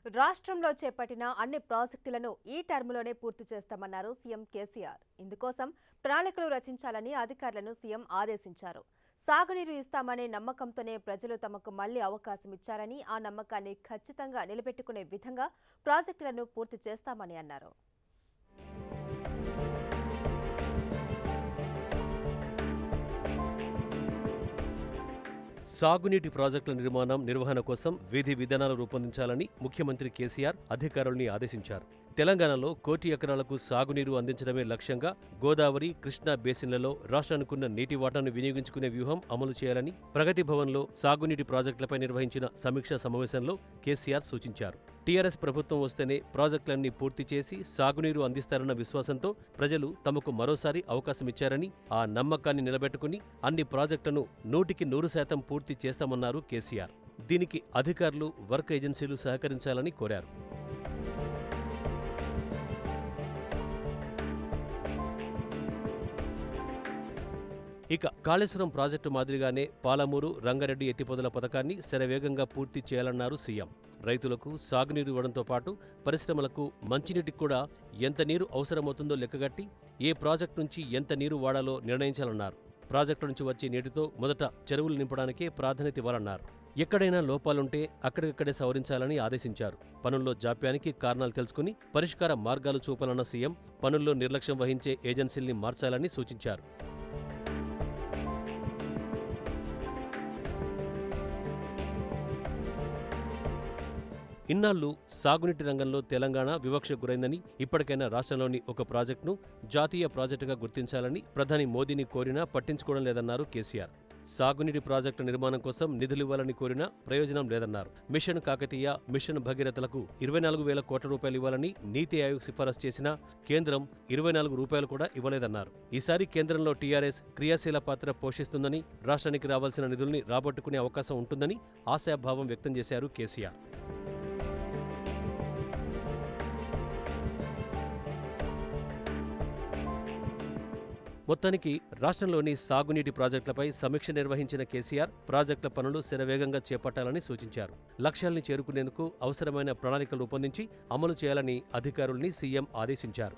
రాష్ట్రంలో చేపట్టిన అన్ని ప్రాజెక్టులను ఈ టర్మ్లోనే పూర్తి చేస్తామన్నారు సీఎం కేసీఆర్. ఇందుకోసం ప్రణాళికలు రచించాలని అధికారులను సీఎం ఆదేశించారు. సాగునీరు ఇస్తామనే నమ్మకంతోనే ప్రజలు తమకు మళ్లీ అవకాశం ఇచ్చారని, ఆ నమ్మకాన్ని ఖచ్చితంగా నిలబెట్టుకునే విధంగా ప్రాజెక్టులను పూర్తి చేస్తామని అన్నారు. సాగునీటి ప్రాజెక్టుల నిర్వహణ కోసం విధి విధానాలు రూపొందించాలని ముఖ్యమంత్రి కేసీఆర్ అధికారుల్ని ఆదేశించారు. తెలంగాణలో 1 కోటి ఎకరాలకు సాగునీరు అందించడమే లక్ష్యంగా గోదావరి, కృష్ణా బేసిన్లలో రాష్ట్రానికున్న నీటి వాటాను వినియోగించుకునే వ్యూహం అమలు చేయాలని ప్రగతి భవన్లో సాగునీటి ప్రాజెక్టులపై నిర్వహించిన సమీక్షా సమావేశంలో కేసీఆర్ సూచించారు. టీఆర్ఎస్ ప్రభుత్వం వస్తేనే ప్రాజెక్టులన్నీ పూర్తి చేసి సాగునీరు అందిస్తారన్న విశ్వాసంతో ప్రజలు తమకు మరోసారి అవకాశమిచ్చారని, ఆ నమ్మకాన్ని నిలబెట్టుకుని అన్ని ప్రాజెక్టులను 100% పూర్తి చేస్తామన్నారు కేసీఆర్. దీనికి అధికారులు, వర్క్ ఏజెన్సీలు సహకరించాలని కోరారు. ఇక కాళేశ్వరం ప్రాజెక్టు మాదిరిగానే పాలమూరు, రంగారెడ్డి ఎత్తిపోతల పథకాన్ని శరవేగంగా పూర్తి చేయాలన్నారు సీఎం. రైతులకు సాగునీరు ఇవ్వడంతో పాటు పరిశ్రమలకు మంచినీటికి కూడా ఎంత నీరు అవసరమవుతుందో లెక్కగట్టి ఏ ప్రాజెక్టు నుంచి ఎంత నీరు వాడాలో నిర్ణయించాలన్నారు. ప్రాజెక్టు నుంచి వచ్చే నీటితో మొదట చెరువులు నింపడానికే ప్రాధాన్యత ఇవ్వాలన్నారు. ఎక్కడైనా లోపాలుంటే అక్కడికక్కడే సవరించాలని ఆదేశించారు. పనుల్లో జాప్యానికి కారణాలు తెలుసుకుని పరిష్కార మార్గాలు చూపాలన్న సీఎం పనుల్లో నిర్లక్ష్యం వహించే ఏజెన్సీల్ని మార్చాలని సూచించారు. ఇన్నాళ్లు సాగునీటి రంగంలో తెలంగాణ వివక్షకు గురైందని, ఇప్పటికైనా రాష్ట్రంలోని ఒక ప్రాజెక్టును జాతీయ ప్రాజెక్టుగా గుర్తించాలని ప్రధాని మోదీని కోరినా పట్టించుకోవడం లేదన్నారు కేసీఆర్. సాగునీటి ప్రాజెక్టుల నిర్మాణం కోసం నిధులివ్వాలని కోరినా ప్రయోజనం లేదన్నారు. మిషన్ కాకతీయ, మిషన్ భగీరథలకు 24,000 కోట్ల రూపాయలు ఇవ్వాలని నీతి ఆయోగ్ సిఫారసు చేసినా కేంద్రం 24 రూపాయలు కూడా ఇవ్వలేదన్నారు. ఈసారి కేంద్రంలో టీఆర్ఎస్ క్రియాశీల పాత్ర పోషిస్తుందని, రాష్ట్రానికి రావాల్సిన నిధుల్ని రాబట్టుకునే అవకాశం ఉంటుందని ఆశాభావం వ్యక్తం చేశారు కేసీఆర్. మొత్తానికి రాష్ట్రంలోని సాగునీటి ప్రాజెక్టులపై సమీక్ష నిర్వహించిన కేసీఆర్ ప్రాజెక్టుల పనులు శరవేగంగా చేపట్టాలని సూచించారు. లక్ష్యాల్ని చేరుకునేందుకు అవసరమైన ప్రణాళికలు రూపొందించి అమలు చేయాలని అధికారుల్ని సీఎం ఆదేశించారు.